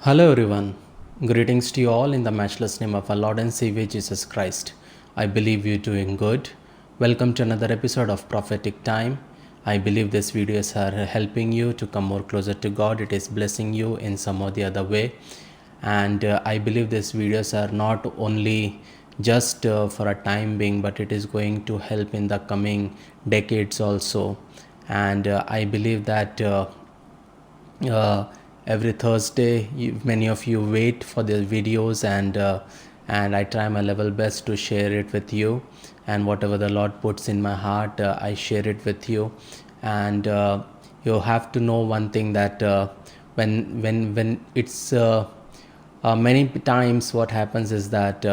Hello, everyone. Greetings to you all in the matchless name of our Lord and Savior Jesus Christ. I believe you're doing good. Welcome to another episode of Prophetic Time. I believe these videos are helping you to come more closer to God. It is blessing you in some or the other way. And I believe these videos are not only just for a time being, but it is going to help in the coming decades also. And I believe that. Uh, every Thursday. Many of you wait for the videos, and I try my level best to share it with you. And whatever the Lord puts in my heart, I share it with you. And you have to know one thing that when it's many times what happens is that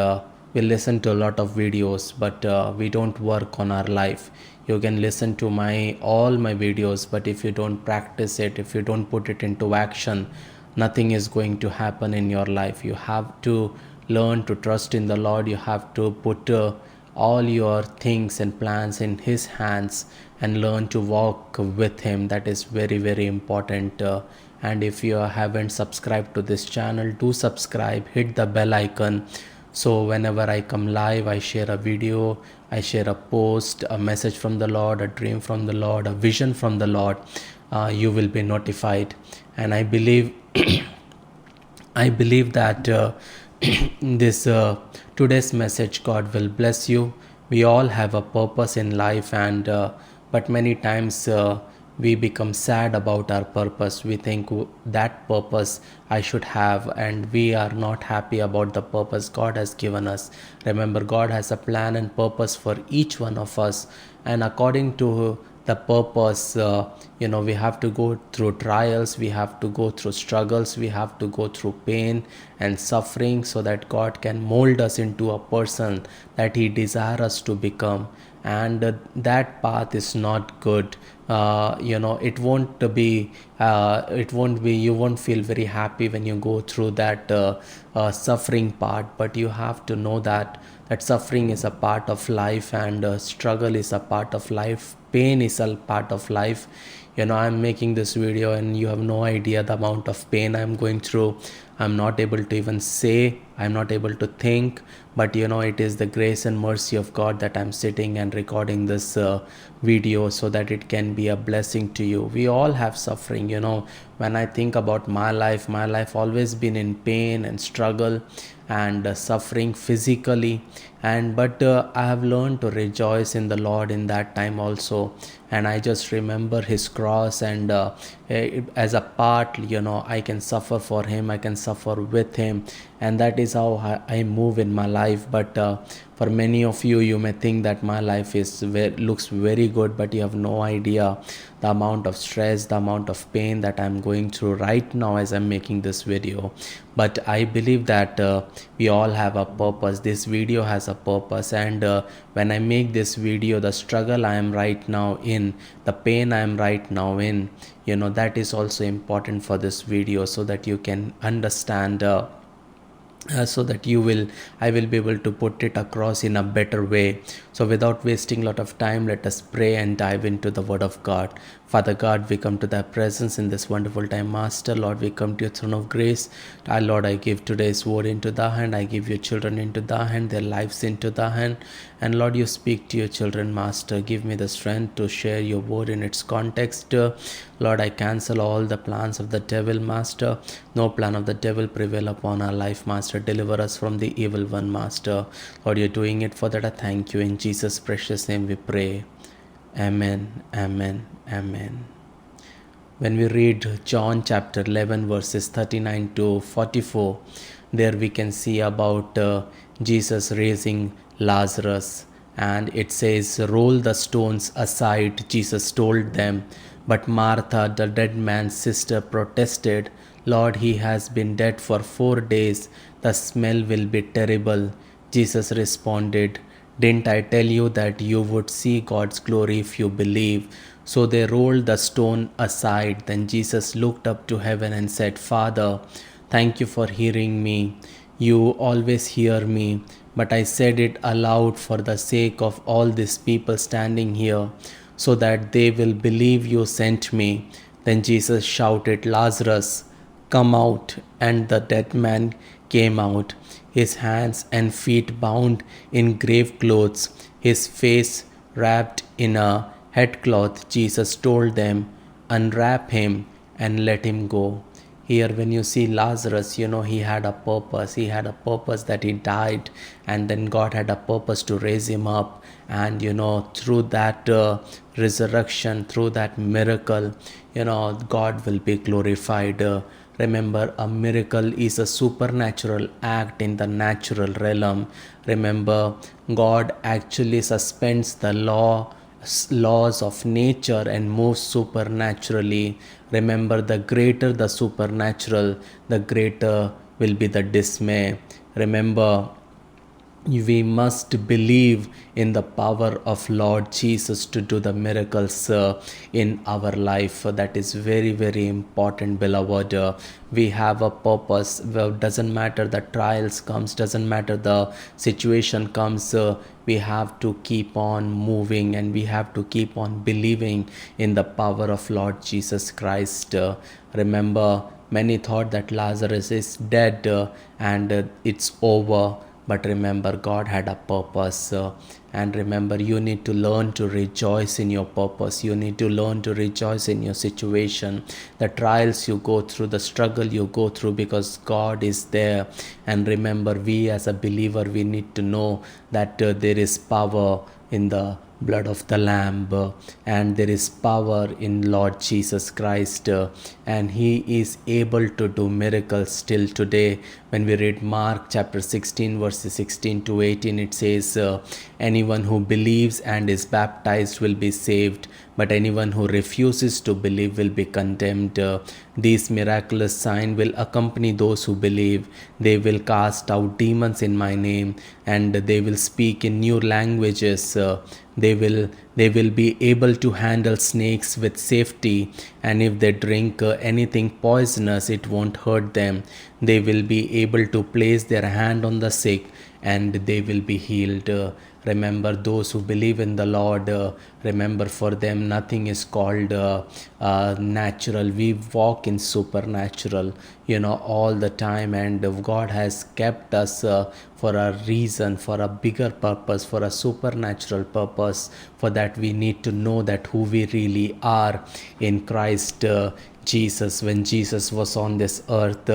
we listen to a lot of videos, but we don't work on our life. You can listen to my all my videos, but if you don't practice it, if you don't put it into action, nothing is going to happen in your life. You have to learn to trust in the Lord. You have to put all your things and plans in His hands and learn to walk with Him. That is very, very important. And if you haven't subscribed to this channel, do subscribe, hit the bell icon, so whenever I come live, I share a video, I share a post, a message from the Lord, a dream from the Lord, a vision from the Lord, you will be notified. And I believe I believe that this today's message, God will bless you. We all have a purpose in life, and but many times we become sad about our purpose. We think that purpose I should have, and we are not happy about the purpose God has given us. Remember, God has a plan and purpose for each one of us, and according to the purpose, we have to go through trials, we have to go through struggles, we have to go through pain and suffering, so that God can mold us into a person that He desires us to become. And that path is not good. It won't be you won't feel very happy when you go through that suffering part. But you have to know that suffering is a part of life, and struggle is a part of life, pain is a part of life. I'm making this video and you have no idea the amount of pain I'm going through. I'm not able to even say, I'm not able to think, but it is the grace and mercy of God that I'm sitting and recording this video, so that it can be a blessing to you. We all have suffering. When I think about my life always been in pain and struggle and suffering physically, and but I have learned to rejoice in the Lord in that time also. And I just remember His cross, and as a part, I can suffer for Him, I can suffer with Him, and that is how I move in my life. But for many of you, you may think that my life looks very good, but you have no idea the amount of stress, the amount of pain that I'm going through right now as I'm making this video. But I believe that we all have a purpose. This video has a purpose, and when I make this video, the struggle I am right now in, the pain I am right now in, that is also important for this video, so that you can understand, so that I will be able to put it across in a better way. So without wasting a lot of time, let us pray and dive into the Word of God. Father God, we come to Thy presence in this wonderful time, Master. Lord, we come to Your throne of grace. Our Lord, I give today's word into Thy hand. I give Your children into Thy hand, their lives into Thy hand. And Lord, You speak to Your children, Master. Give me the strength to share Your word in its context. Lord, I cancel all the plans of the devil, Master. No plan of the devil prevail upon our life, Master. Deliver us from the evil one, Master. Lord, You're doing it for that. I thank You. In Jesus' precious name we pray. Amen, amen, amen. When we read John chapter 11 verses 39 to 44, there we can see about Jesus raising Lazarus, and it says, "Roll the stones aside," Jesus told them. But Martha, the dead man's sister, protested, "Lord, he has been dead for 4 days. The smell will be terrible." Jesus responded, "Didn't I tell you that you would see God's glory if you believe?" So they rolled the stone aside. Then Jesus looked up to heaven and said, "Father, thank You for hearing me. You always hear me, but I said it aloud for the sake of all these people standing here, so that they will believe You sent me." Then Jesus shouted, "Lazarus, come out. And the dead man came out, his hands and feet bound in grave clothes, his face wrapped in a headcloth. Jesus told them, unwrap him and let him go. Here, when you see Lazarus, he had a purpose. He had a purpose that he died, and then God had a purpose to raise him up. And through that resurrection, through that miracle, God will be glorified. Remember, a miracle is a supernatural act in the natural realm. Remember, God actually suspends the laws of nature and moves supernaturally. Remember, the greater the supernatural, the greater will be the dismay. Remember, we must believe in the power of Lord Jesus to do the miracles in our life. That is very, very important, beloved. We have a purpose. Well, doesn't matter the trials comes, doesn't matter the situation comes. We have to keep on moving, and we have to keep on believing in the power of Lord Jesus Christ. Remember, many thought that Lazarus is dead and it's over. But remember, God had a purpose. And remember, you need to learn to rejoice in your purpose. You need to learn to rejoice in your situation, the trials you go through, the struggle you go through, because God is there. And remember, we as a believer, we need to know that there is power in the blood of the Lamb, and there is power in Lord Jesus Christ, and He is able to do miracles still today. When we read Mark chapter 16 verses 16 to 18, it says, anyone who believes and is baptized will be saved, but anyone who refuses to believe will be condemned. These miraculous signs will accompany those who believe. They will cast out demons in my name, and they will speak in new languages. They will be able to handle snakes with safety, and if they drink anything poisonous, it won't hurt them. They will be able to place their hand on the sick, and they will be healed. Remember, those who believe in the Lord, remember, for them nothing is called natural. We walk in supernatural, all the time, and God has kept us for a reason, for a bigger purpose, for a supernatural purpose. For that, we need to know that who we really are in Christ Jesus. When Jesus was on this earth,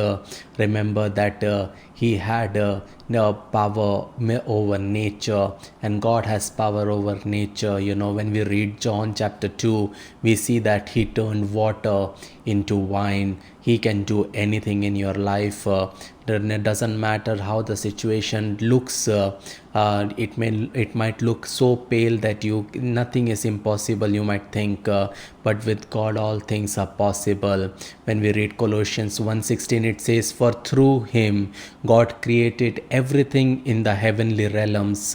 remember that he had power over nature, and God has power over nature. When we read John chapter 2, we see that he turned water into wine. He can do anything in your life. It doesn't matter how the situation looks. It might look so pale that nothing is impossible, you might think, but with God all things are possible. When we read Colossians 1:16, it says, for through him God created everything in the heavenly realms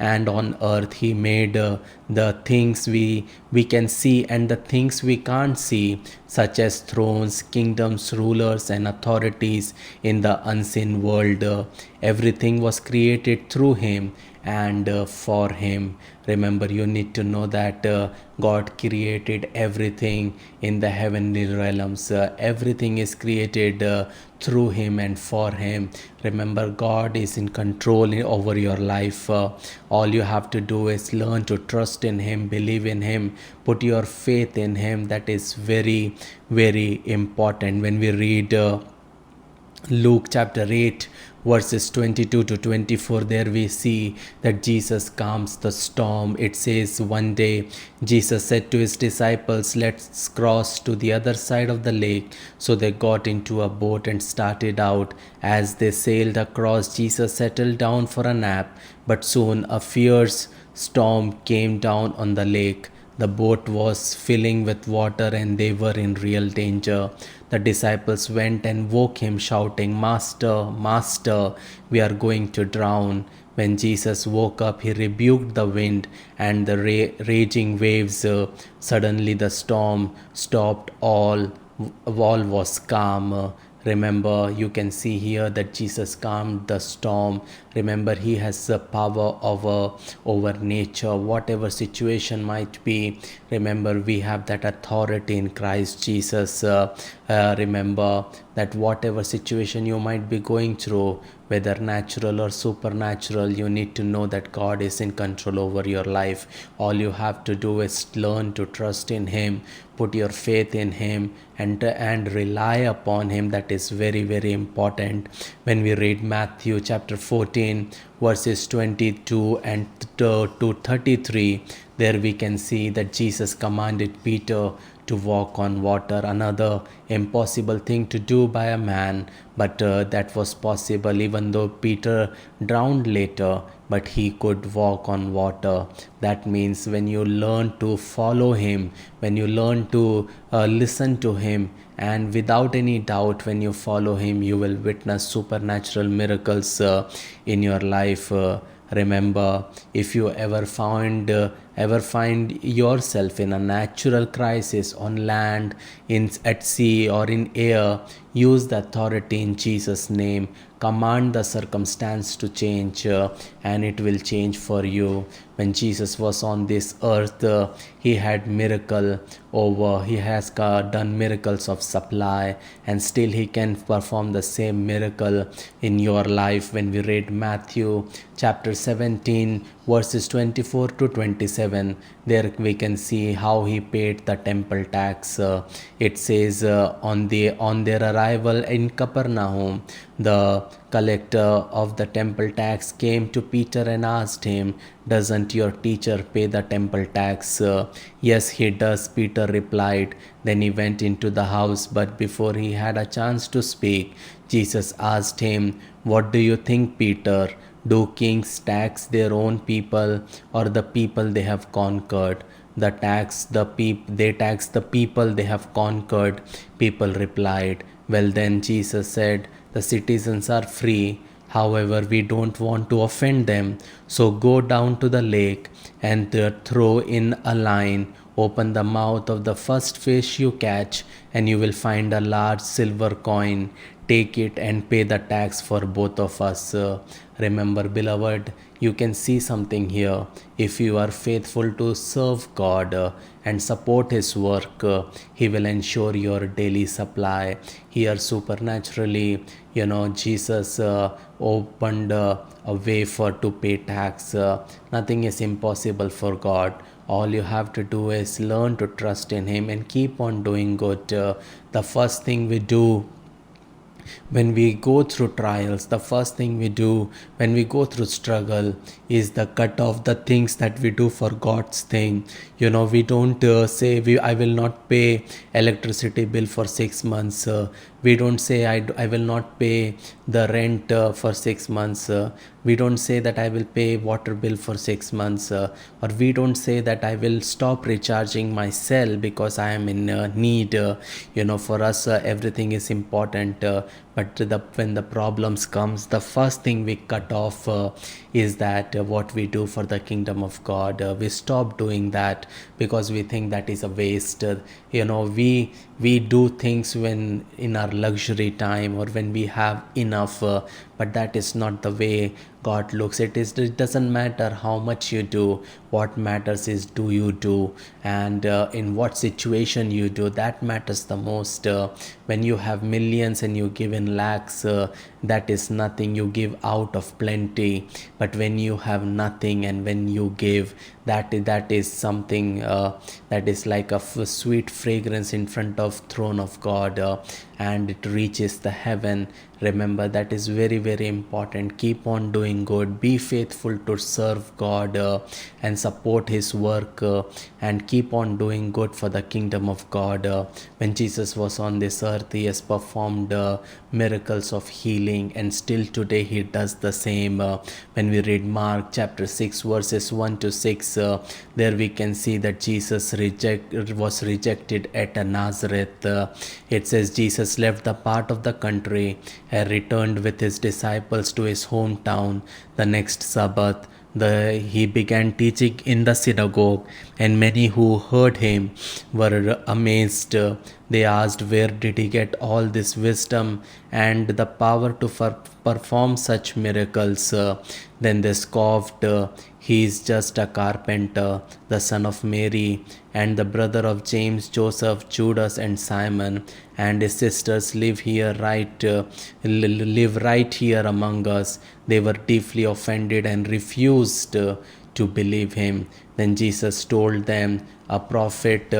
and on earth. He made the things we can see and the things we can't see, such as thrones, kingdoms, rulers, and authorities in the unseen world. Everything was created through him and for him. Remember, you need to know that God created everything in the heavenly realms. Everything is created through him and for him. Remember, God is in control over your life. All you have to do is learn to trust in him, believe in him, put your faith in him. That is very, very important. When we read Luke chapter 8 verses 22 to 24, there we see that Jesus calms the storm. It says, one day Jesus said to his disciples, let's cross to the other side of the lake. So they got into a boat and started out. As they sailed across, Jesus settled down for a nap, but soon a fierce storm came down on the lake. The boat was filling with water and they were in real danger. The disciples went and woke him, shouting, Master, Master, we are going to drown. When Jesus woke up, he rebuked the wind and the raging waves. Suddenly the storm stopped, all was calm. Remember, you can see here that Jesus calmed the storm. Remember, He has the power over nature, whatever situation might be. Remember, we have that authority in Christ Jesus. Remember that whatever situation you might be going through, whether natural or supernatural, you need to know that God is in control over your life. All you have to do is learn to trust in Him, put your faith in Him, and rely upon Him. That is very, very important. When we read Matthew chapter 14, verses 22 and to 33, there we can see that Jesus commanded Peter to walk on water, another impossible thing to do by a man, but that was possible even though Peter drowned later, but he could walk on water. That means when you learn to follow Him, when you learn to listen to Him, and without any doubt, when you follow Him, you will witness supernatural miracles in your life. Remember, if you ever find yourself in a natural crisis on land, at sea, or in air, use the authority in Jesus' name. Command the circumstance to change, and it will change for you. When Jesus was on this earth, He had miracle over. He has done miracles of supply, and still He can perform the same miracle in your life. When we read Matthew chapter 17, verses 24 to 27, there we can see how He paid the temple tax. It says, on their arrival in Capernaum, the collector of the temple tax came to Peter and asked him, "Doesn't your teacher pay the temple tax?" "Yes, he does," Peter replied. Then he went into the house, but before he had a chance to speak, Jesus asked him, "What do you think, Peter? Do kings tax their own people or the people they have conquered?" They tax the people they have conquered," people replied. "Well then," Jesus said, "the citizens are free. However, we don't want to offend them. So go down to the lake and throw in a line. Open the mouth of the first fish you catch, and you will find a large silver coin. Take it and pay the tax for both of us." Remember, beloved, you can see something here. If you are faithful to serve God and support His work, He will ensure your daily supply. Here, supernaturally, Jesus opened a way for to pay tax. Nothing is impossible for God. All you have to do is learn to trust in Him and keep on doing good. The first thing we do when we go through trials, the first thing we do when we go through struggle is the cut off the things that we do for God's thing. We don't say I will not pay electricity bill for 6 months. We don't say I will not pay the rent for 6 months. We don't say that I will pay water bill for 6 months. Or we don't say that I will stop recharging my cell because I am in need. For us, everything is important. But when the problems comes, the first thing we cut off is that what we do for the kingdom of God. We stop doing that because we think that is a waste. We do things when in our luxury time or when we have enough, but that is not the way God looks. It doesn't matter how much you do. What matters is, do you do, and in what situation you do. That matters the most. When you have millions and you give in lakhs, that is nothing. You give out of plenty. But when you have nothing and when you give, that is something that is like a sweet fragrance in front of throne of God, and it reaches the heaven. Remember, that is very, very important. Keep on doing good. Be faithful to serve God and support His work, and keep on doing good for the kingdom of God. When Jesus was on this earth, He has performed miracles of healing, and still today He does the same. When we read Mark chapter 6 verses 1 to 6, there we can see that Jesus was rejected at Nazareth. It says Jesus left the part of the country and returned with His disciples to His hometown. The next Sabbath, He began teaching in the synagogue, and many who heard Him were amazed. They asked, where did he get all this wisdom and the power to perform such miracles? Then they scoffed, he is just a carpenter, the son of Mary, and the brother of James, Joseph, Judas, and Simon, and his sisters live right here among us. They were deeply offended and refused to believe him. Then Jesus told them, a prophet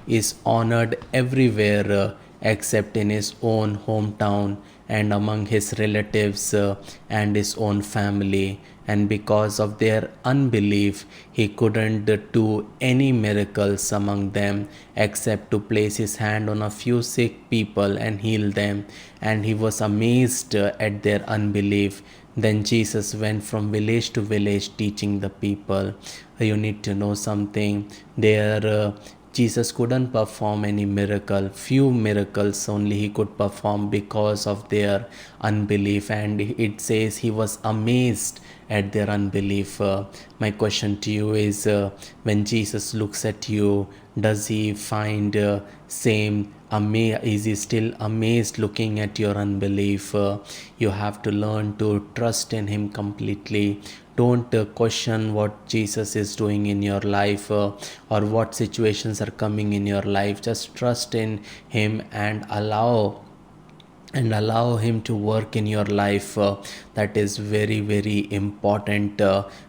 is honored everywhere except in his own hometown and among his relatives and his own family. And because of their unbelief, he couldn't do any miracles among them except to place his hand on a few sick people and heal them. And he was amazed at their unbelief. Then Jesus went from village to village teaching the people. You need to know something. Jesus couldn't perform any miracle. Few miracles only he could perform because of their unbelief. And it says he was amazed at their unbelief. My question to you is, when Jesus looks at you, does he find is he still amazed looking at your unbelief? You have to learn to trust in him completely. Don't question what Jesus is doing in your life or what situations are coming in your life. Just trust in him and allow him to work in your life. That is very, very important,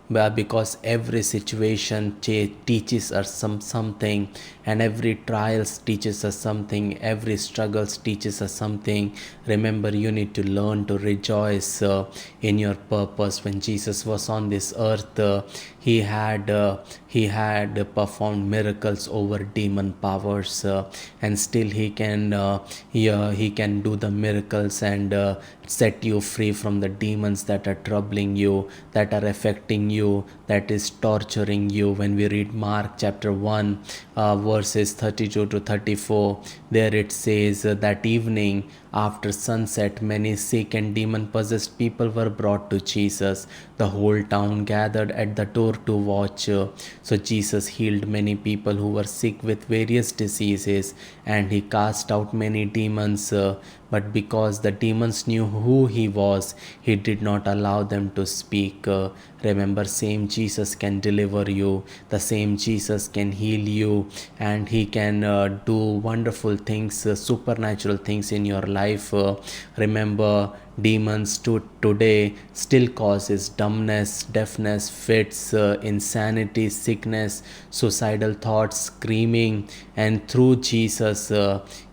because every situation teaches us something, and every trials teaches us something, every struggles teaches us something. Remember, you need to learn to rejoice in your purpose. When Jesus was on this earth, he had performed miracles over demon powers, and still he can do the miracles and set you free from the demons that are troubling you, that are affecting you, that is torturing you. When we read Mark chapter 1 verses 32 to 34, there it says, that evening after sunset, many sick and demon possessed people were brought to Jesus. The whole town gathered at the door to watch. So Jesus healed many people who were sick with various diseases, and he cast out many demons. But because the demons knew who he was, he did not allow them to speak. Remember, same Jesus can deliver you, the same Jesus can heal you, and he can do wonderful things, supernatural things in your life. Remember, demons today still causes dumbness, deafness, fits, insanity, sickness, suicidal thoughts, screaming. And through Jesus,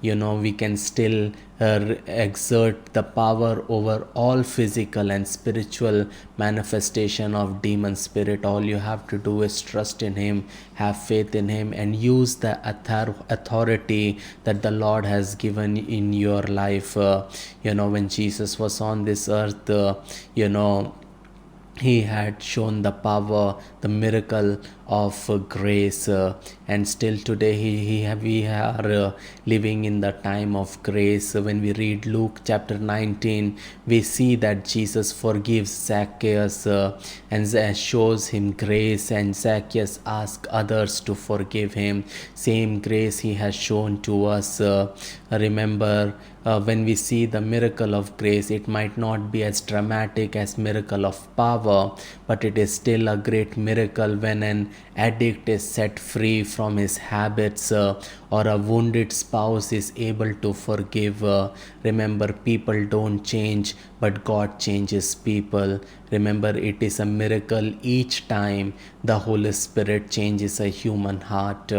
we can still exert the power over all physical and spiritual manifestation of demon spirit. All you have to do is trust in him, have faith in him, and use the authority that the Lord has given in your life. When Jesus was on this earth, he had shown the power, the miracle of grace, and still today we are living in the time of grace. When we read Luke chapter 19, we see that Jesus forgives Zacchaeus and shows him grace, and Zacchaeus asks others to forgive him. Same grace he has shown to us. Remember, when we see the miracle of grace, it might not be as dramatic as miracle of power, but it is still a great miracle when an addict is set free from his habits, or a wounded spouse is able to forgive. Remember, people don't change, but God changes people. Remember, it is a miracle each time the Holy Spirit changes a human heart.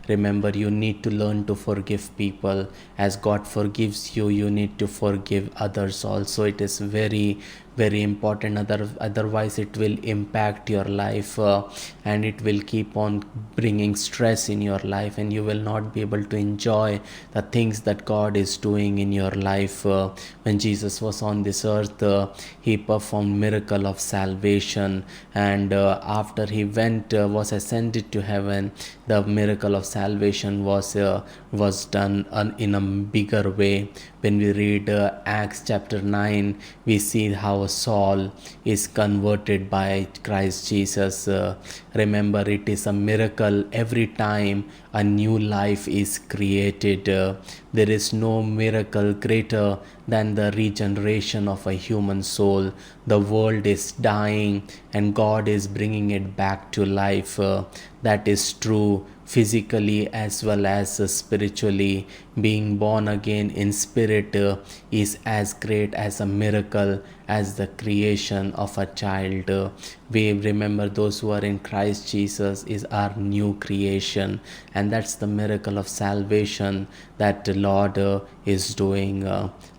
Remember, you need to learn to forgive people. As God forgives you, you need to forgive others also. It is very, very important. Otherwise, it will impact your life, and it will keep on bringing stress in your life, and you will not be able to enjoy the things that God is doing in your life. When Jesus was on this earth, he performed miracle of salvation, and after he was ascended to heaven, the miracle of salvation was done in a bigger way. When we read Acts chapter 9, we see how Saul is converted by Christ Jesus. Remember, it is a miracle every time a new life is created. There is no miracle greater than the regeneration of a human soul. The world is dying and God is bringing it back to life. That is true physically as well as spiritually. Being born again in spirit is as great as a miracle as the creation of a child. We remember those who are in Christ Jesus is our new creation, and that's the miracle of salvation that the Lord is doing.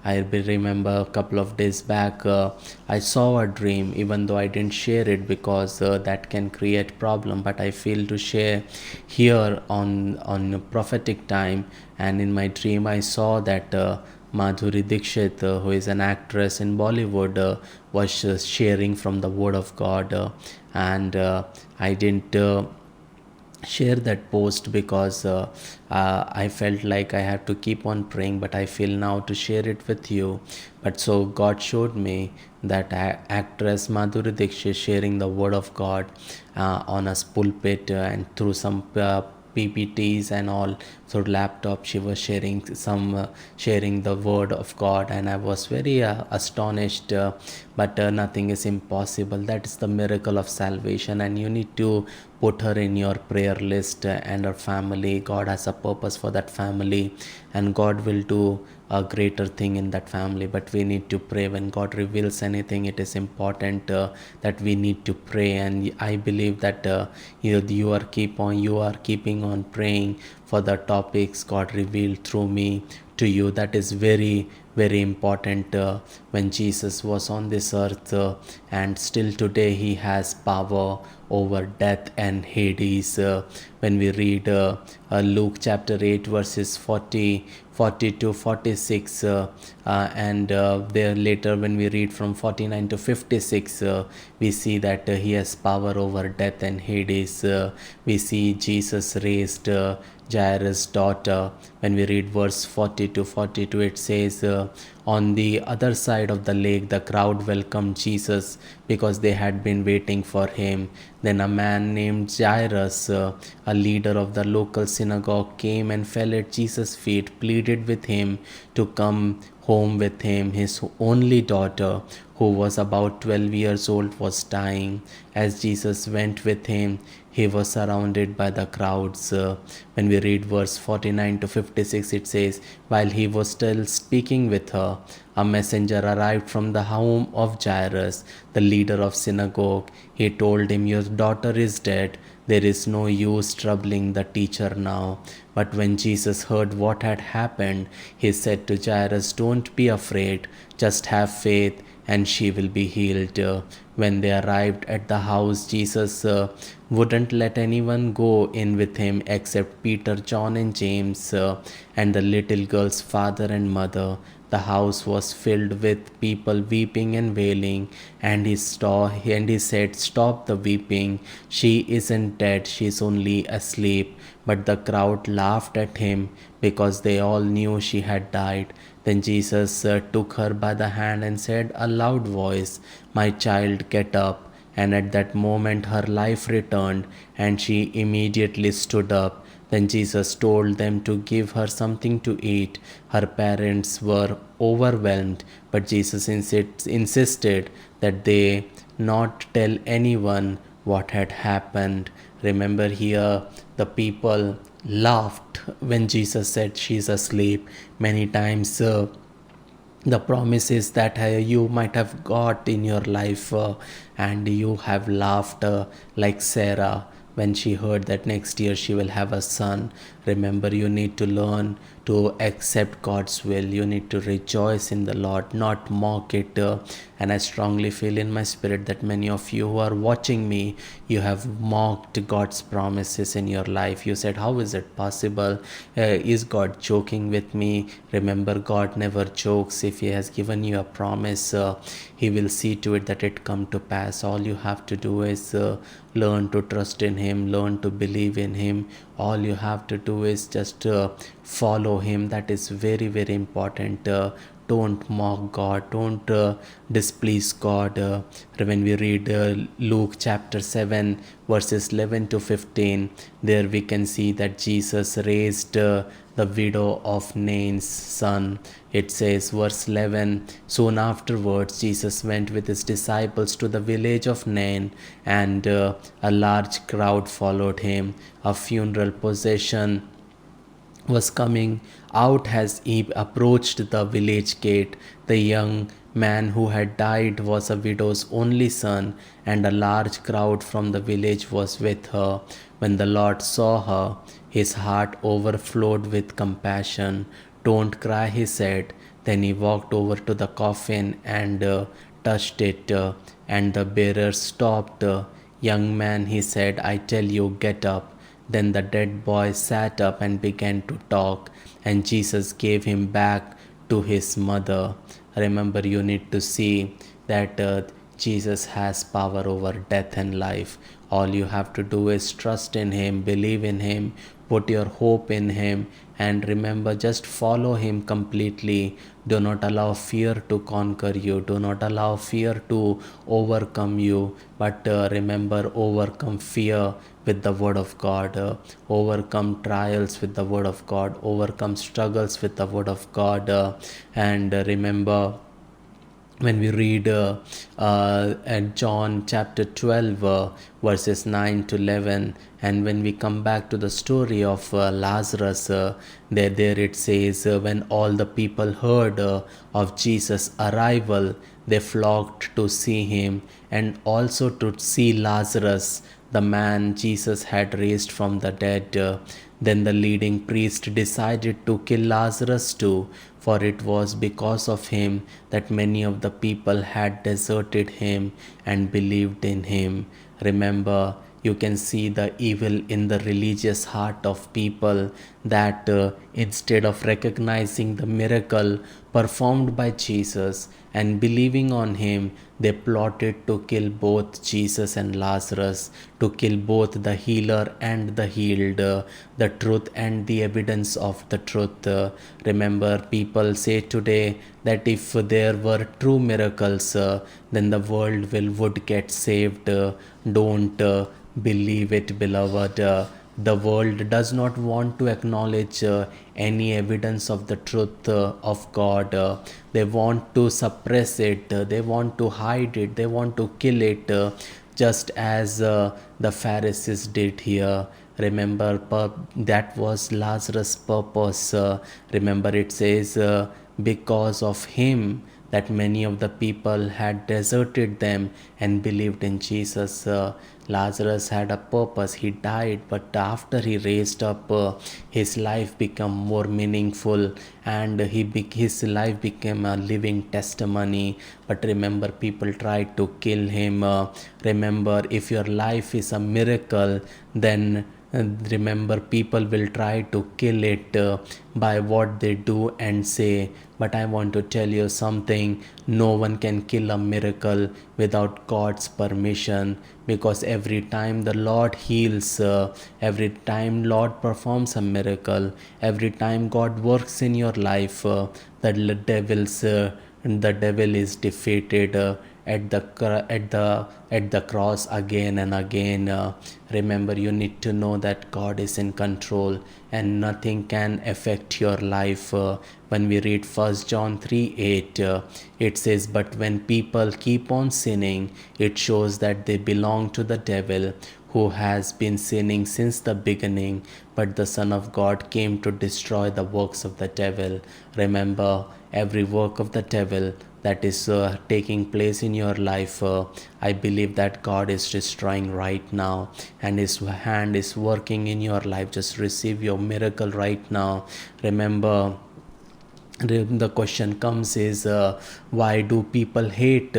I remember a couple of days back, I saw a dream, even though I didn't share it because that can create problem. But I feel to share here on prophetic time. And in my dream, I saw that Madhuri Dixit, who is an actress in Bollywood, was sharing from the Word of God, and I didn't share that post because I felt like I had to keep on praying, but I feel now to share it with you. But so God showed me that actress Madhuri Dixit sharing the Word of God on a pulpit and through some PPTs and all through laptop. She was sharing the Word of God, and I was very astonished. But nothing is impossible. That is the miracle of salvation, and you need to put her in your prayer list and her family. God has a purpose for that family, and God will do a greater thing in that family. But we need to pray. When God reveals anything, it is important that we need to pray. And I believe that you are keeping on praying for the topics God revealed through me to you. That is very very important. When Jesus was on this earth, and still today he has power over death and Hades. When we read Luke chapter 8 verses 40 to 46, and there later when we read from 49 to 56, we see that he has power over death and Hades. We see Jesus raised Jairus' daughter. When we read verse 40 to 42, it says, on the other side of the lake, the crowd welcomed Jesus because they had been waiting for him. Then a man named Jairus, a leader of the local synagogue, came and fell at Jesus' feet, pleaded with him to come home with him. His only daughter, who was about 12 years old, was dying. As Jesus went with him, he was surrounded by the crowds. When we read verse 49 to 56, it says, while he was still speaking with her, a messenger arrived from the home of Jairus, the leader of synagogue. He told him, your daughter is dead. There is no use troubling the teacher now. But when Jesus heard what had happened, he said to Jairus, don't be afraid, just have faith and she will be healed. When they arrived at the house, Jesus wouldn't let anyone go in with him except Peter, John, and James, and the little girl's father and mother. The house was filled with people weeping and wailing, and he said, stop the weeping. She isn't dead, she's only asleep. But the crowd laughed at him because they all knew she had died. Then Jesus took her by the hand and said a loud voice, my child, get up. And at that moment her life returned, and she immediately stood up. Then Jesus told them to give her something to eat. Her parents were overwhelmed, but Jesus insisted that they not tell anyone what had happened. Remember here, the people laughed when Jesus said she's asleep. Many times, the promises that you might have got in your life, and you have laughed, like Sarah when she heard that next year she will have a son. Remember, you need to learn to accept God's will. You need to rejoice in the Lord, not mock it. And I strongly feel in my spirit that many of you who are watching me, you have mocked God's promises in your life. You said, how is it possible? Is God joking with me? Remember, God never jokes. If he has given you a promise, he will see to it that it come to pass. All you have to do is learn to trust in him, learn to believe in him. All you have to do is just follow him. That is very very important, to don't mock God, don't displease God. When we read Luke chapter 7, verses 11 to 15, there we can see that Jesus raised the widow of Nain's son. It says, verse 11, soon afterwards, Jesus went with his disciples to the village of Nain, and a large crowd followed him. A funeral procession was coming out as he approached the village gate. The young man who had died was a widow's only son, and a large crowd from the village was with her. When the Lord saw her, his heart overflowed with compassion. Don't cry, he said. Then he walked over to the coffin and touched it, and the bearer stopped. Young man, he said, I tell you, get up. Then the dead boy sat up and began to talk, and Jesus gave him back to his mother. Remember, you need to see that Jesus has power over death and life. All you have to do is trust in Him, believe in Him, put your hope in Him, and remember, just follow Him completely. Do not allow fear to conquer you, do not allow fear to overcome you, but remember, overcome fear with the Word of God, overcome trials with the Word of God, overcome struggles with the Word of God, and remember, when we read at John chapter 12, verses 9 to 11, and when we come back to the story of Lazarus, there it says, when all the people heard of Jesus' arrival, they flocked to see him and also to see Lazarus, the man Jesus had raised from the dead. Then the leading priest decided to kill Lazarus too, for it was because of him that many of the people had deserted him and believed in him. Remember, you can see the evil in the religious heart of people, that instead of recognizing the miracle performed by Jesus and believing on him, they plotted to kill both Jesus and Lazarus, to kill both the healer and the healed, the truth and the evidence of the truth. Remember, people say today that if there were true miracles, then the world would get saved. Don't believe it, beloved. The world does not want to acknowledge any evidence of the truth of God. They want to suppress it, they want to hide it, they want to kill it, just as the Pharisees did here. Remember, that was Lazarus' purpose. Remember, it says, because of him, that many of the people had deserted them and believed in Jesus. Lazarus had a purpose. He died, but after he raised up, his life became more meaningful, and his life became a living testimony. But remember, people tried to kill him. Remember, if your life is a miracle, then remember, people will try to kill it by what they do and say. But I want to tell you something, no one can kill a miracle without God's permission, because every time the Lord heals, every time Lord performs a miracle, every time God works in your life, the devil is defeated at the cross again and again. Remember, you need to know that God is in control and nothing can affect your life. When we read 1 John 3:8, it says, but when people keep on sinning, it shows that they belong to the devil, who has been sinning since the beginning. But the Son of God came to destroy the works of the devil. Remember, every work of the devil that is taking place in your life, I believe that God is destroying right now, and his hand is working in your life. Just receive your miracle right now. Remember, the question comes is, why do people hate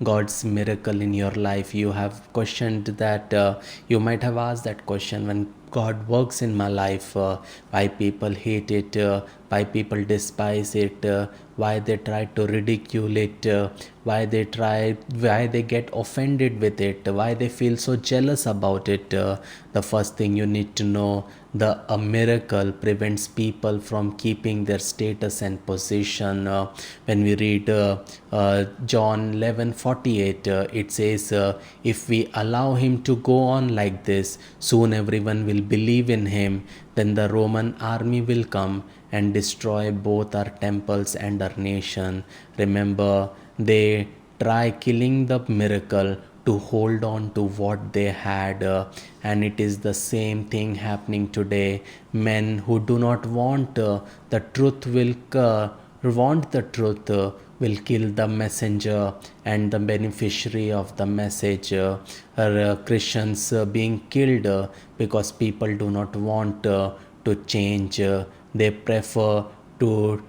God's miracle in your life? You have questioned that, you might have asked that question, when God works in my life, why people hate it, why people despise it, why they try to ridicule it, why they get offended with it, why they feel so jealous about it. The first thing you need to know, a miracle prevents people from keeping their status and position. When we read John 11:48, it says, if we allow him to go on like this, soon everyone will believe in him. Then the Roman army will come and destroy both our temples and our nation. Remember, they try killing the miracle to hold on to what they had, and it is the same thing happening today. Men who do not want the truth want the truth will kill the messenger and the beneficiary of the message. Christians being killed because people do not want to change. They prefer to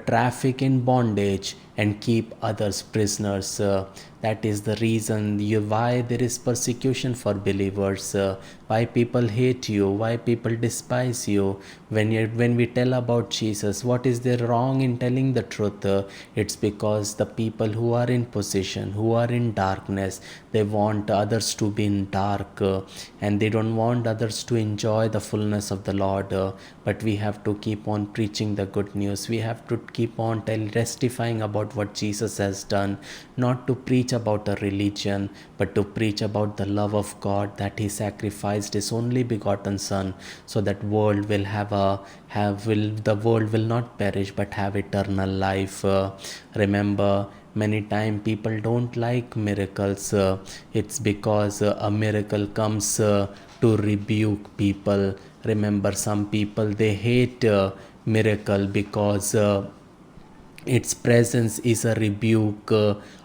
traffic in bondage and keep others prisoners. That is the reason why there is persecution for believers, why people hate you, why people despise you. When we tell about Jesus, what is there wrong in telling the truth? It's because the people who are in position, who are in darkness, they want others to be in dark, and they don't want others to enjoy the fullness of the Lord. But we have to keep on preaching the good news. We have to keep on testifying about what Jesus has done, not to preach about a religion, but to preach about the love of God, that he sacrificed his only begotten son, so that world will the world will not perish but have eternal life. Remember, many times people don't like miracles. It's because a miracle comes to rebuke people. Remember, some people, they hate miracle because its presence is a rebuke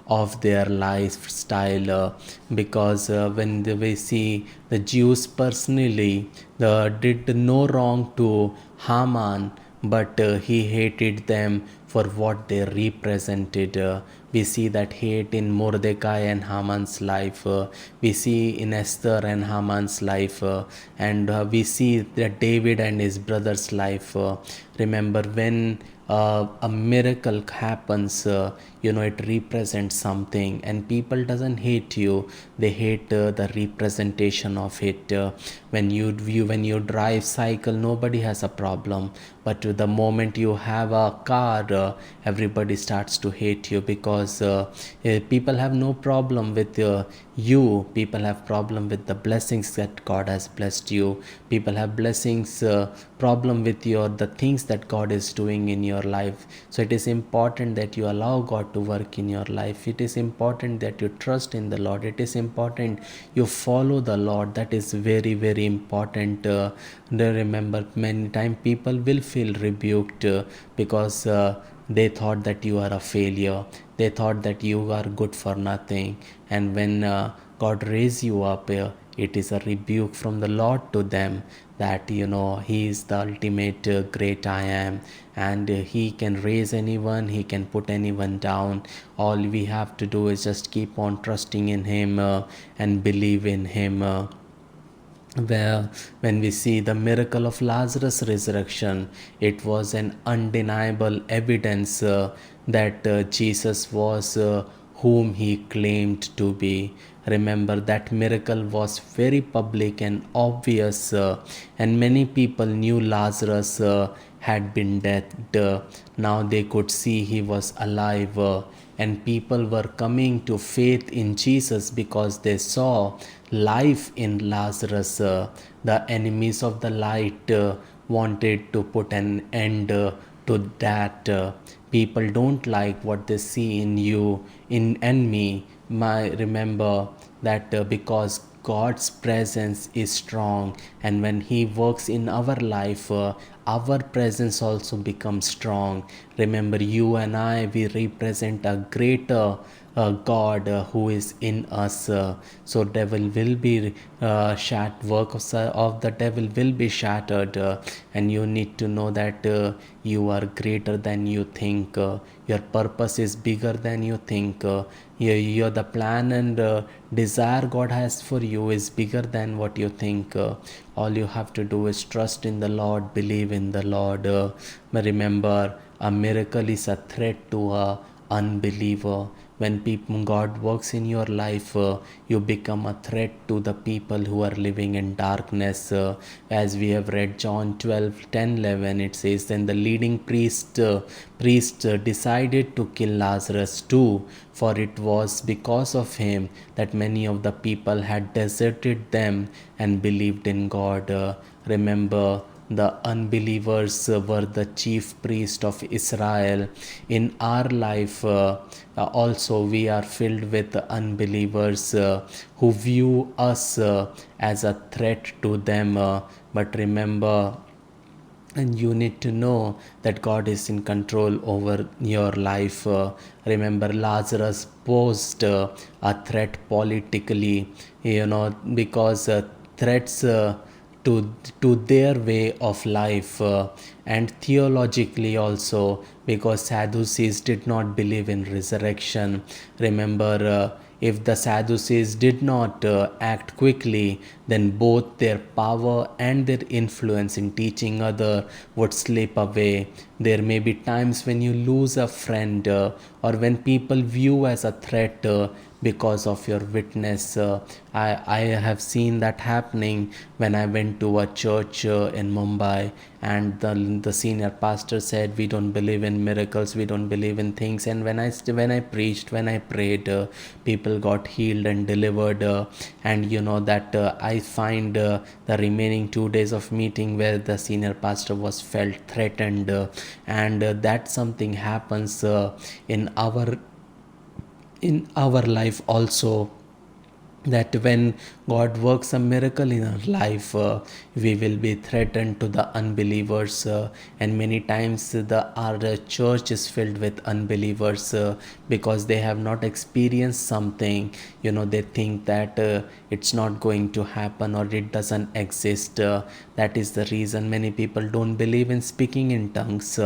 of their lifestyle. Because when we see the Jews personally did no wrong to Haman, but he hated them for what they represented. We see that hate in Mordecai and Haman's life. We see in Esther and Haman's life. And we see that David and his brother's life. Remember, when a miracle happens, it represents something, and people doesn't hate you, they hate the representation of it. When you drive cycle, nobody has a problem, but the moment you have a car, everybody starts to hate you, because people have no problem with you. People have problem with the blessings that God has blessed you. People have blessings problem with the things that God is doing in your life. So it is important that you allow God to work in your life. It is important that you trust in the Lord. It is important you follow the Lord. That is very, very important. Remember, many times people will feel rebuked because they thought that you are a failure. They thought that you are good for nothing. And when God raise you up, it is a rebuke from the Lord to them, that he is the ultimate great I am, and he can raise anyone, he can put anyone down. All we have to do is just keep on trusting in him and believe in him. Where when we see the miracle of Lazarus' resurrection, it was an undeniable evidence that Jesus was whom he claimed to be. Remember, that miracle was very public and obvious, and many people knew Lazarus had been dead. Now they could see he was alive, and people were coming to faith in Jesus because they saw life in Lazarus. The enemies of the light wanted to put an end to that. People don't like what they see in you, in and me. Remember that because God's presence is strong, and when he works in our life, our presence also becomes strong. Remember, you and I, we represent a greater God who is in us. So devil will be work of the devil will be shattered, and you need to know that you are greater than you think. Your purpose is bigger than you think. The plan and desire God has for you is bigger than what you think. All you have to do is trust in the Lord, believe in the Lord. Remember, a miracle is a threat to a unbeliever. When God works in your life, you become a threat to the people who are living in darkness. As we have read John 12:10-11, it says, then the leading priest decided to kill Lazarus too, for it was because of him that many of the people had deserted them and believed in God. Remember, the unbelievers were the chief priest of Israel. In our life, also we are filled with unbelievers who view us as a threat to them. But remember, and you need to know that God is in control over your life. Remember, Lazarus posed a threat politically, because threats to their way of life, and theologically also, because Sadducees did not believe in resurrection. Remember, if the Sadducees did not act quickly, then both their power and their influence in teaching other would slip away. There may be times when you lose a friend, or when people view as a threat because of your witness. I have seen that happening when I went to a church in Mumbai, and the senior pastor said, we don't believe in miracles, we don't believe in things. And when I preached, when I prayed, people got healed and delivered. And you know that I find the remaining 2 days of meeting where the senior pastor was felt threatened, and that something happens in our life also, that when God works a miracle in our life, we will be threatened to the unbelievers. And many times our church is filled with unbelievers because they have not experienced something. They think that it's not going to happen, or it doesn't exist. That is the reason many people don't believe in speaking in tongues.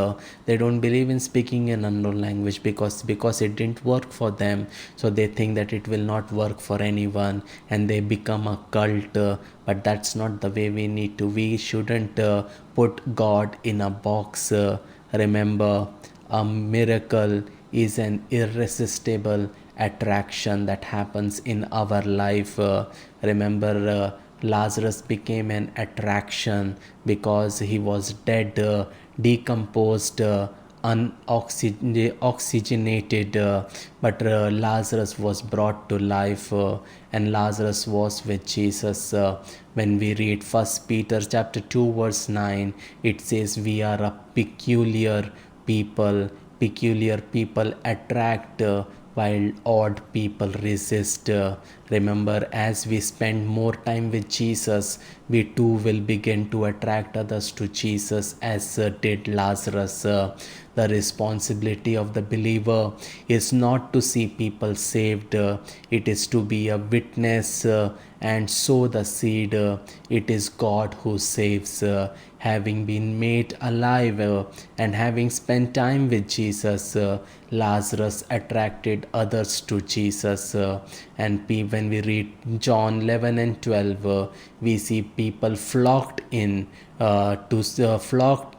They don't believe in speaking in unknown language because it didn't work for them. So they think that it will not work for anyone, and they become a cult. But that's not the way we need to. We shouldn't put God in a box. Remember, a miracle is an irresistible attraction that happens in our life. Remember, Lazarus became an attraction because he was dead, decomposed, unoxygenated, but Lazarus was brought to life, and Lazarus was with Jesus. When we read 1 Peter chapter 2 verse 9, it says, we are a peculiar people attract, while odd people resist. Remember, as we spend more time with Jesus, we too will begin to attract others to Jesus, as did Lazarus. The responsibility of the believer is not to see people saved, it is to be a witness and sow the seed. It is God who saves. Having been made alive and having spent time with Jesus, Lazarus attracted others to Jesus. And when we read John 11 and 12, we see people flocked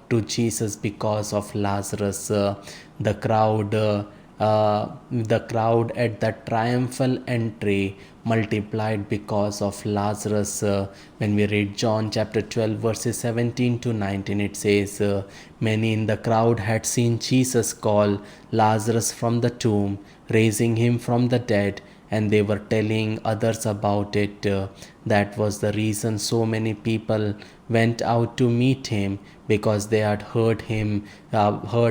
to Jesus because of Lazarus. The crowd at the triumphal entry multiplied because of Lazarus. When we read John chapter 12 verses 17 to 19, it says, many in the crowd had seen Jesus call Lazarus from the tomb, raising him from the dead, and they were telling others about it. That was the reason so many people went out to meet him, because they had heard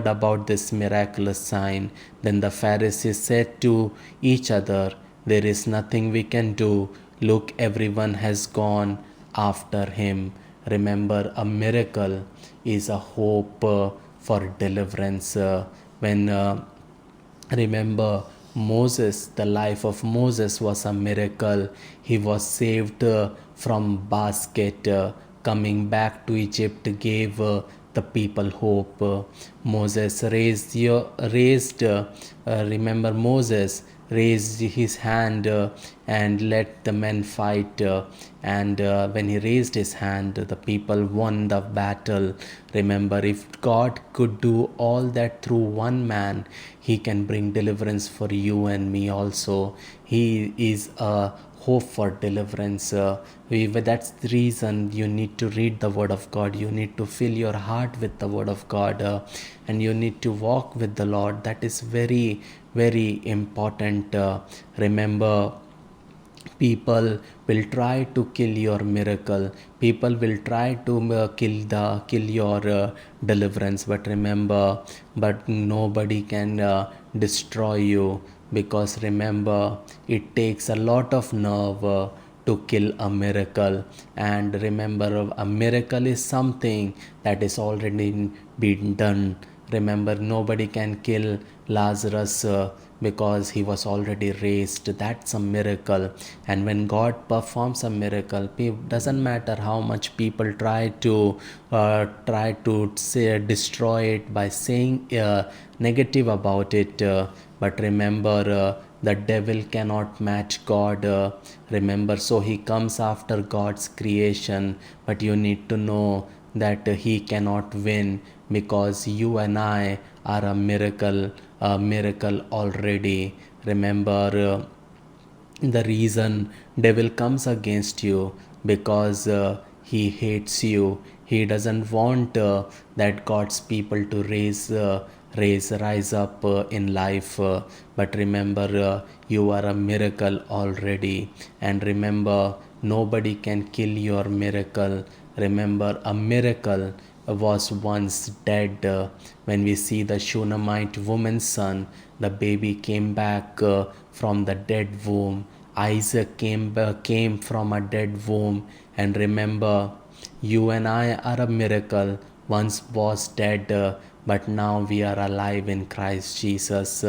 about this miraculous sign. Then the Pharisees said to each other, there is nothing we can do. Look, everyone has gone after him. Remember, a miracle is a hope for deliverance. Remember, Moses, the life of Moses was a miracle. He was saved from basket. Coming back to Egypt gave the people hope. Moses remember Moses raised his hand and let the men fight. And when he raised his hand, the people won the battle. Remember, if God could do all that through one man, he can bring deliverance for you and me also. He is a hope for deliverance. That's the reason you need to read the Word of God. You need to fill your heart with the Word of God, and you need to walk with the Lord. That is very, very important. Remember, people will try to kill your miracle. People will try to kill your deliverance, but remember, but nobody can destroy you, because remember, it takes a lot of nerve to kill a miracle. And remember, a miracle is something that is already been done. Remember, nobody can kill Lazarus because he was already raised. That's a miracle. And when God performs a miracle, doesn't matter how much people try to say destroy it by saying negative about it. But remember, the devil cannot match God. Remember, so he comes after God's creation, but you need to know that he cannot win, because you and I are a miracle already. Remember, the reason devil comes against you, because he hates you. He doesn't want that God's people to rise up in life. But remember, you are a miracle already. And remember, nobody can kill your miracle. Remember, a miracle was once dead. When we see the Shunammite woman's son, the baby came back from the dead womb. Isaac came from a dead womb. And remember, you and I are a miracle. Once was dead, but now we are alive in Christ Jesus.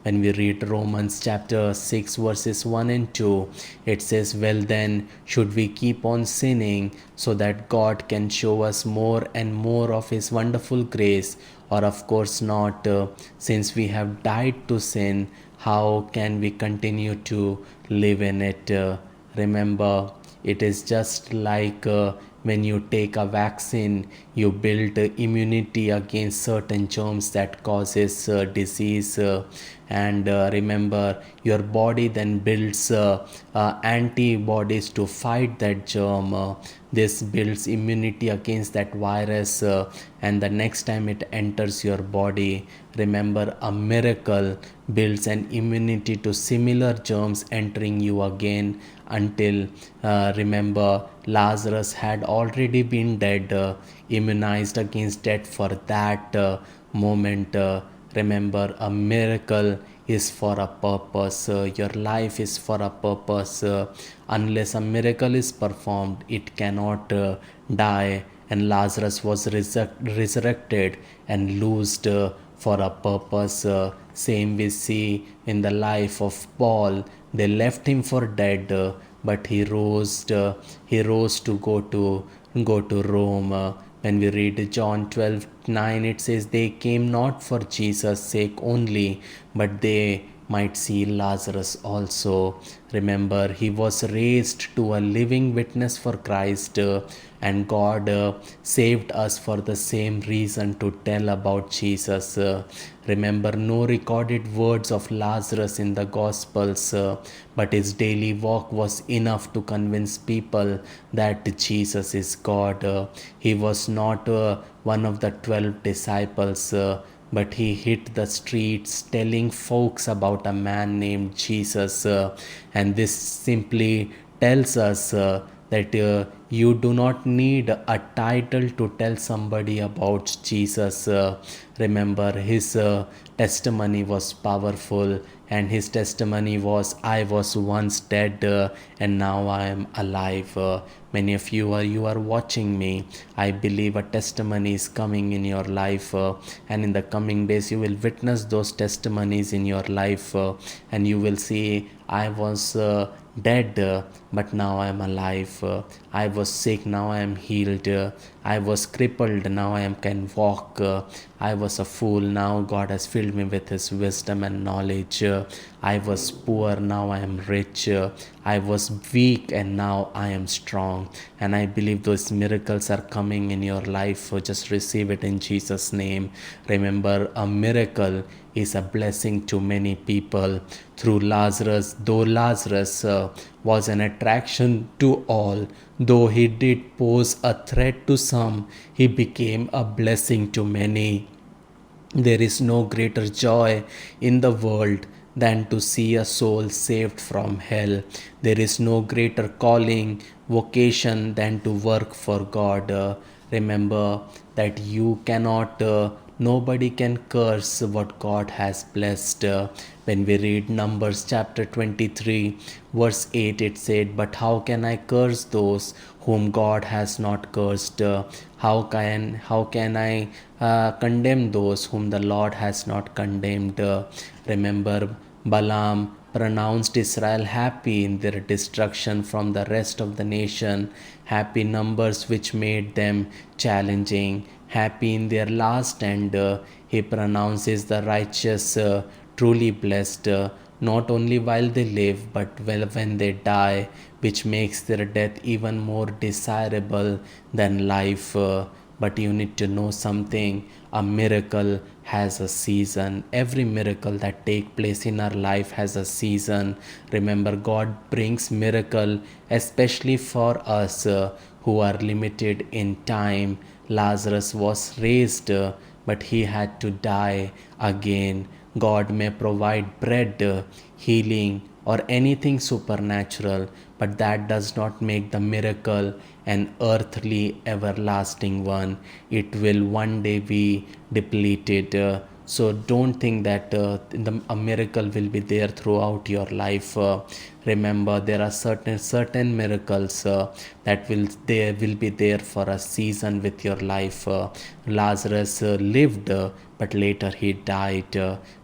When we read Romans chapter 6, verses 1 and 2, it says, "Well, then, should we keep on sinning so that God can show us more and more of His wonderful grace? Or, of course, not. Since we have died to sin, how can we continue to live in it?" Remember, it is just like when you take a vaccine, you build immunity against certain germs that causes disease. And remember, your body then builds antibodies to fight that germ. This builds immunity against that virus, and the next time it enters your body, remember, a miracle builds an immunity to similar germs entering you again, until remember, Lazarus had already been dead, immunized against death for that moment. Remember, a miracle is for a purpose. Your life is for a purpose. Unless a miracle is performed, it cannot die. And Lazarus was resurrected and loosed for a purpose. Same we see in the life of Paul. They left him for dead, but he rose. He rose to go to Rome. When we read John 12:9, it says, "They came not for Jesus' sake only, but they might see Lazarus also." Remember, he was raised to a living witness for Christ, and God saved us for the same reason, to tell about Jesus. Remember, no recorded words of Lazarus in the Gospels, but his daily walk was enough to convince people that Jesus is God. He was not one of the 12 disciples, but he hit the streets telling folks about a man named Jesus. And this simply tells us that you do not need a title to tell somebody about Jesus. Remember, his testimony was powerful, and his testimony was, "I was once dead and now I am alive." Many of you are watching me. I believe a testimony is coming in your life, and in the coming days you will witness those testimonies in your life, and you will see, "I was dead, but now I am alive. I was sick, now I am healed. I was crippled, now I can walk. I was a fool, now God has filled me with His wisdom and knowledge. I was poor, now I am rich. I was weak and now I am strong. And I believe those miracles are coming in your life. So just receive it in Jesus' name. Remember, a miracle is a blessing to many people. Through Lazarus, though Lazarus was an attraction to all, though he did pose a threat to some, he became a blessing to many. There is no greater joy in the world than to see a soul saved from hell. There is no greater calling, vocation than to work for God. Remember that you cannot, nobody can curse what God has blessed. When we read Numbers chapter 23, verse 8, it said, "But how can I curse those whom God has not cursed? How can I condemn those whom the Lord has not condemned?" Remember, Balaam pronounced Israel happy in their destruction from the rest of the nation, happy numbers which made them challenging, happy in their last end. He pronounces the righteous truly blessed, not only while they live but when they die, which makes their death even more desirable than life. But you need to know something: a miracle has a season. Every miracle that take place in our life has a season. Remember, God brings miracle especially for us who are limited in time. Lazarus was raised, but he had to die again. God may provide bread, healing, or anything supernatural, but that does not make the miracle an earthly, everlasting one. It will one day be depleted. So don't think that a miracle will be there throughout your life. Remember, there are certain miracles that will be there for a season with your life. Lazarus lived, but later he died.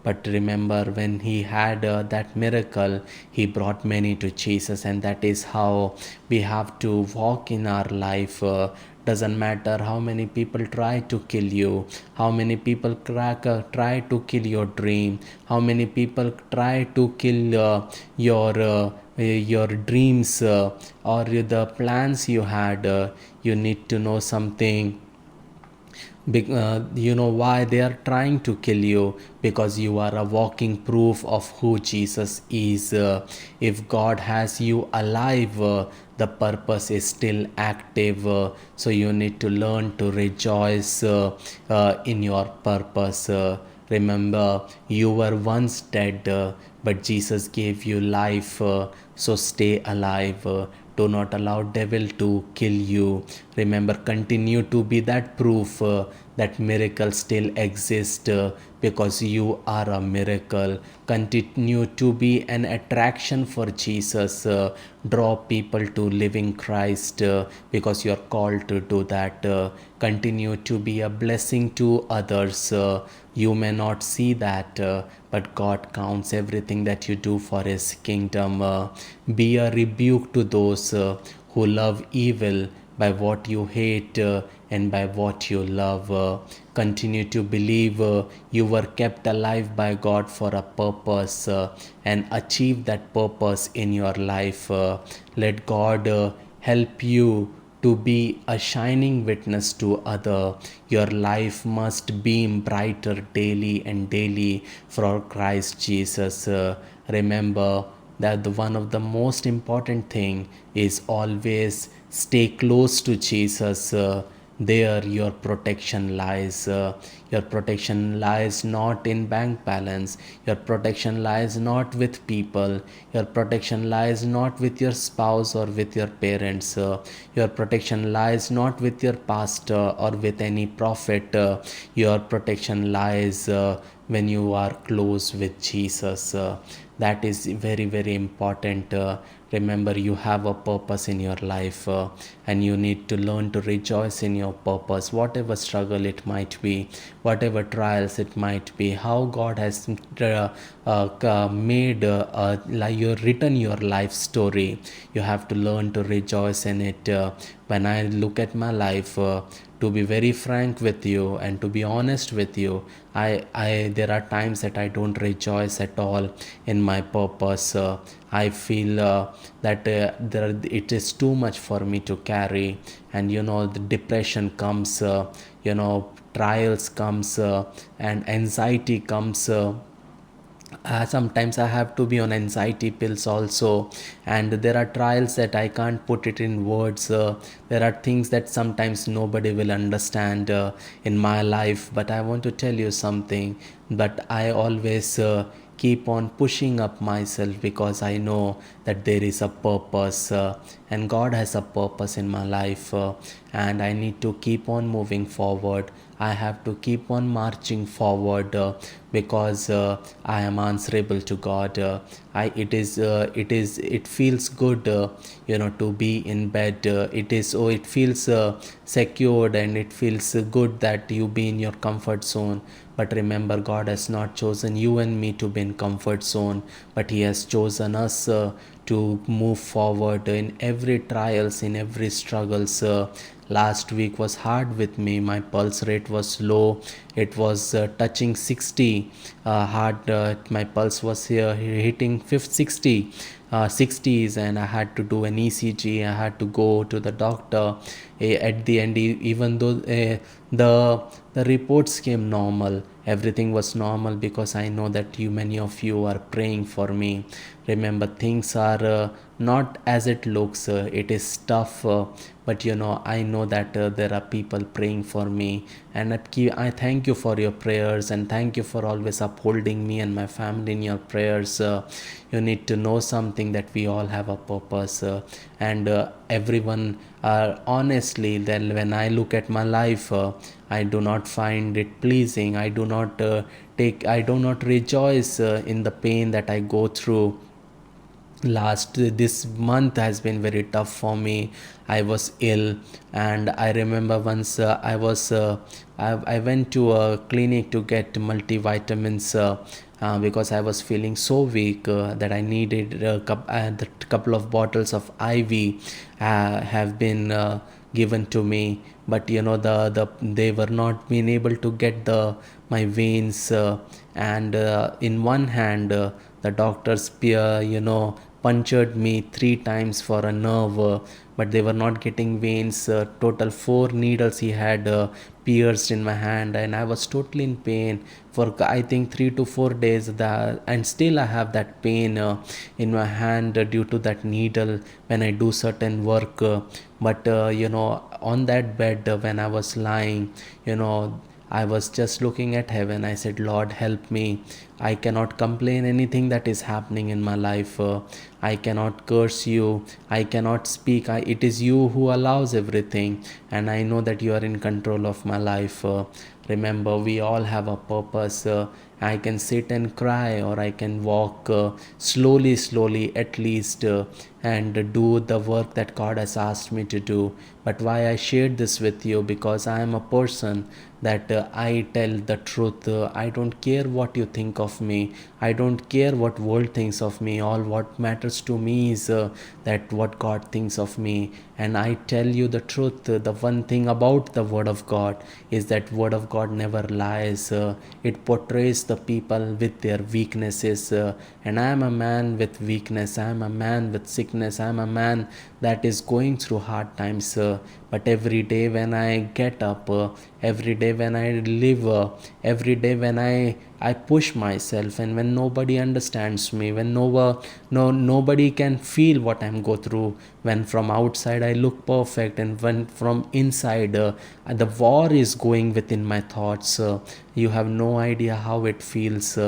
But remember, when he had that miracle, he brought many to Jesus, and that is how we have to walk in our life. Doesn't matter how many people try to kill you, how many people try to kill your dream, how many people try to kill your dreams, or the plans you had. You need to know something. You know why they are trying to kill you? Because you are a walking proof of who Jesus is. If God has you alive, the purpose is still active. So you need to learn to rejoice in your purpose. Remember, you were once dead, but Jesus gave you life. So stay alive. Do not allow devil to kill you. Remember, continue to be that proof that miracle still exist, because you are a miracle. Continue to be an attraction for Jesus. Draw people to living Christ, because you are called to do that. Continue to be a blessing to others. You may not see that, but God counts everything that you do for His kingdom. Be a rebuke to those who love evil by what you hate, and by what you love. Continue to believe you were kept alive by God for a purpose, and achieve that purpose in your life. Let God help you to be a shining witness to other. Your life must beam brighter daily and daily for Christ Jesus. Remember that one of the most important thing is always stay close to Jesus. There your protection lies. Your protection lies not in bank balance. Your protection lies not with people. Your protection lies not with your spouse or with your parents. Your protection lies not with your pastor or with any prophet. Your protection lies when you are close with Jesus. That is very, very important. Remember, you have a purpose in your life, and you need to learn to rejoice in your purpose, whatever struggle it might be, whatever trials it might be, how God has made written your life story. You have to learn to rejoice in it. When I look at my life, to be very frank with you and to be honest with you, I there are times that I don't rejoice at all in my purpose. I feel that it is too much for me to carry, and the depression comes, trials comes, and anxiety comes. Sometimes I have to be on anxiety pills also, and there are trials that I can't put it in words. There are things that sometimes nobody will understand in my life, but I want to tell you something. But I always keep on pushing up myself, because I know that there is a purpose, and God has a purpose in my life, and I need to keep on moving forward. I have to keep on marching forward, because I am answerable to God. It feels good, to be in bed. It feels secured, and it feels good that you be in your comfort zone. But remember, God has not chosen you and me to be in comfort zone, but He has chosen us to move forward in every trials, in every struggles. Last week was hard with me. My pulse rate was low. It was touching 60. Hard. My pulse was here hitting 60. 60s, and I had to do an ECG. I had to go to the doctor. At the end, even though the reports came normal, everything was normal, because I know that many of you are praying for me. Remember, things are not as it looks. It is tough, but I know that there are people praying for me, and I thank you for your prayers, and thank you for always upholding me and my family in your prayers. You need to know something, that we all have a purpose, and everyone honestly, then when I look at my life, I do not find it pleasing. I do not rejoice in the pain that I go through. This month has been very tough for me. I was ill, and I remember once I went to a clinic to get multivitamins, because I was feeling so weak, that I needed the couple of bottles of IV have been given to me. But they were not being able to get my veins, and in one hand, the doctors punctured me 3 times for a nerve, but they were not getting veins. Total 4 needles he had pierced in my hand, and I was totally in pain for I think 3 to 4 days. And still I have that pain in my hand due to that needle when I do certain work. But on that bed, when I was lying, I was just looking at heaven. I said, Lord, help me. I cannot complain anything that is happening in my life. I cannot curse you. I cannot speak. It is you who allows everything. And I know that you are in control of my life. Remember, we all have a purpose. I can sit and cry, or I can walk slowly, at least, and do the work that God has asked me to do. But why I shared this with you? Because I am a person that I tell the truth. I don't care what you think of me. I don't care what world thinks of me. All what matters to me is that what God thinks of me. And I tell you the truth. The one thing about the Word of God is that Word of God never lies. It portrays the people with their weaknesses. And I am a man with weakness. I am a man with sickness. I am a man that is going through hard times. But every day when I get up, every day when I live, every day when I push myself, and when nobody understands me, when nobody can feel what I'm go through, when from outside I look perfect, and when from inside the war is going within my thoughts, you have no idea how it feels.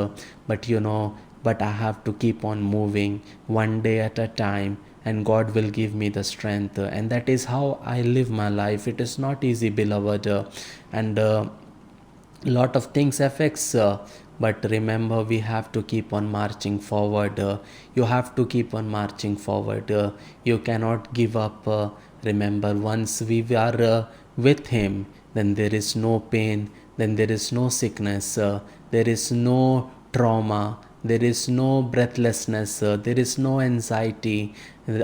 But I have to keep on moving one day at a time, and God will give me the strength. And that is how I live my life. It is not easy, beloved, and lot of things affects, but remember, we have to keep on marching forward. You have to keep on marching forward. You cannot give up. Remember, once we are with Him, then there is no pain, then there is no sickness, there is no trauma, there is no breathlessness, there is no anxiety.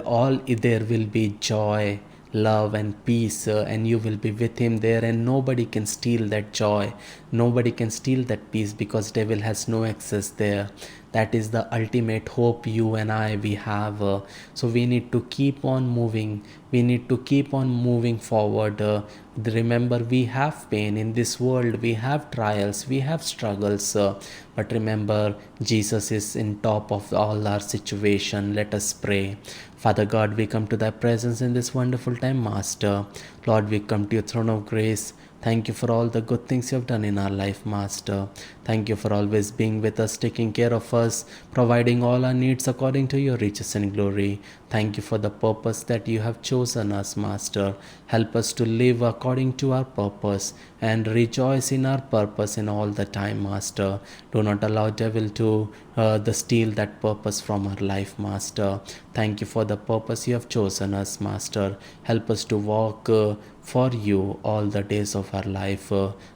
All there will be joy, love, and peace, and you will be with Him there, and nobody can steal that joy, nobody can steal that peace, because devil has no access there. That is the ultimate hope you and I we have. So we need to keep on moving. We need to keep on moving forward. Remember, we have pain in this world. We have trials. We have struggles. But remember, Jesus is in top of all our situation. Let us pray. Father God, we come to thy presence in this wonderful time, Master. Lord, we come to your throne of grace. Thank you for all the good things you have done in our life, Master. Thank you for always being with us, taking care of us, providing all our needs according to your riches and glory. Thank you for the purpose that you have chosen us, Master. Help us to live according to our purpose and rejoice in our purpose in all the time, Master. Do not allow devil to steal that purpose from our life, Master. Thank you for the purpose you have chosen us, Master. Help us to walk for you all the days of our life.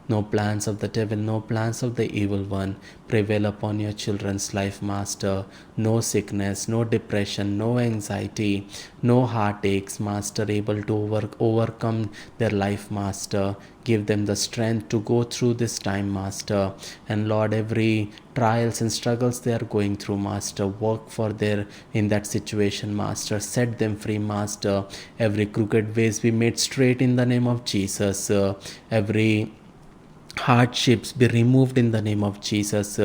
No plans of the devil, no plans of the evil one prevail upon your children's life, Master. No sickness, no depression, no anxiety, no heartaches, Master, able to overcome their life, Master. Give them the strength to go through this time, Master. And Lord, every trials and struggles they are going through, Master, work for their in that situation, Master. Set them free, Master. Every crooked ways be made straight in the name of Jesus. Every hardships be removed in the name of Jesus.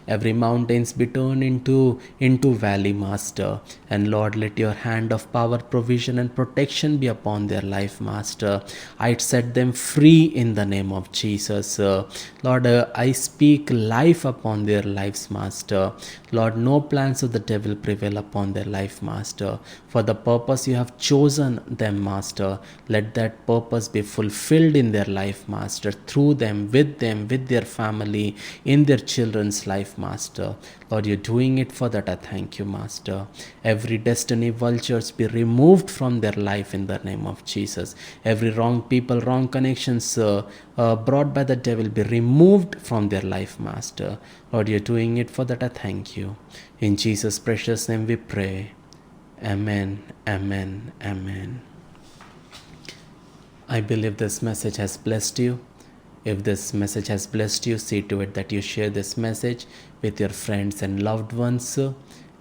Every mountains be turned into valley, Master. And Lord, let your hand of power, provision and protection be upon their life, Master. I set them free in the name of Jesus. Lord, I speak life upon their lives, Master. Lord, no plans of the devil prevail upon their life, Master. For the purpose you have chosen them, Master, let that purpose be fulfilled in their life, Master, through them, with their family, in their children's life, Master. Lord, you're doing it. For that I thank you, Master. Every destiny vultures be removed from their life in the name of Jesus. Every wrong people, wrong connections brought by the devil be removed from their life, Master. Lord, you're doing it. For that I thank you. In Jesus' precious name we pray. Amen, amen, amen. I believe this message has blessed you. If this message has blessed you, see to it that you share this message with your friends and loved ones.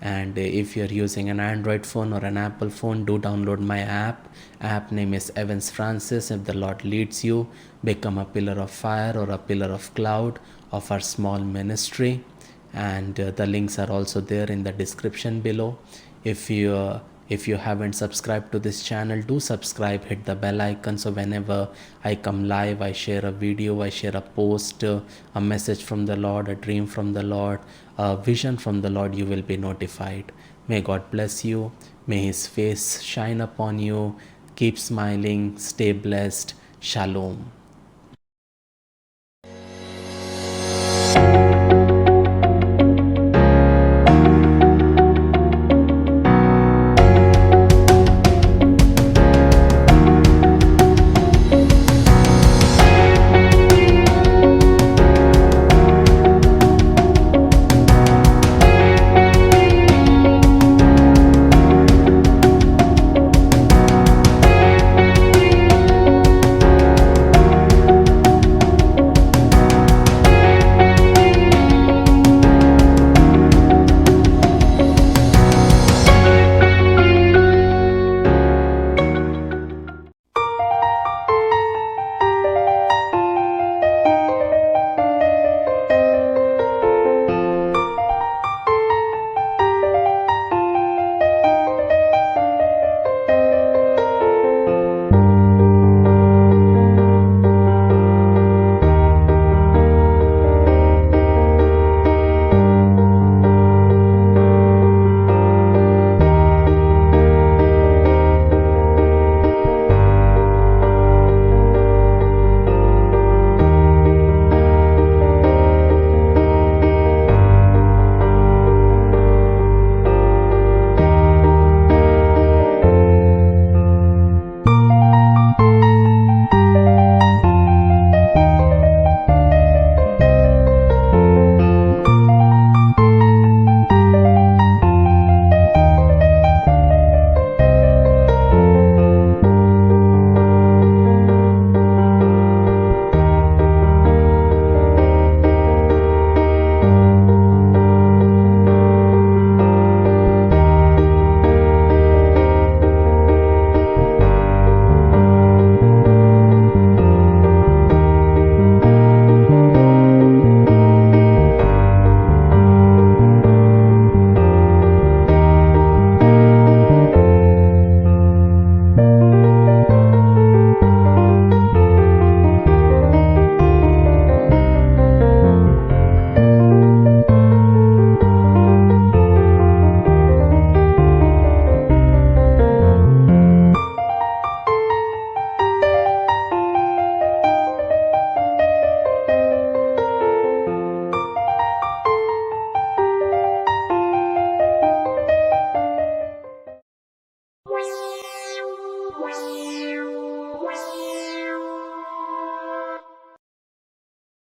And if you're using an Android phone or an Apple phone, do download my app. App name is Evans Francis. If the Lord leads you, become a pillar of fire or a pillar of cloud of our small ministry. And the links are also there in the description below. If you haven't subscribed to this channel, do subscribe, hit the bell icon, so whenever I come live, I share a video, I share a post, a message from the Lord, a dream from the Lord, a vision from the Lord, you will be notified. May God bless you. May his face shine upon you. Keep smiling. Stay blessed. Shalom.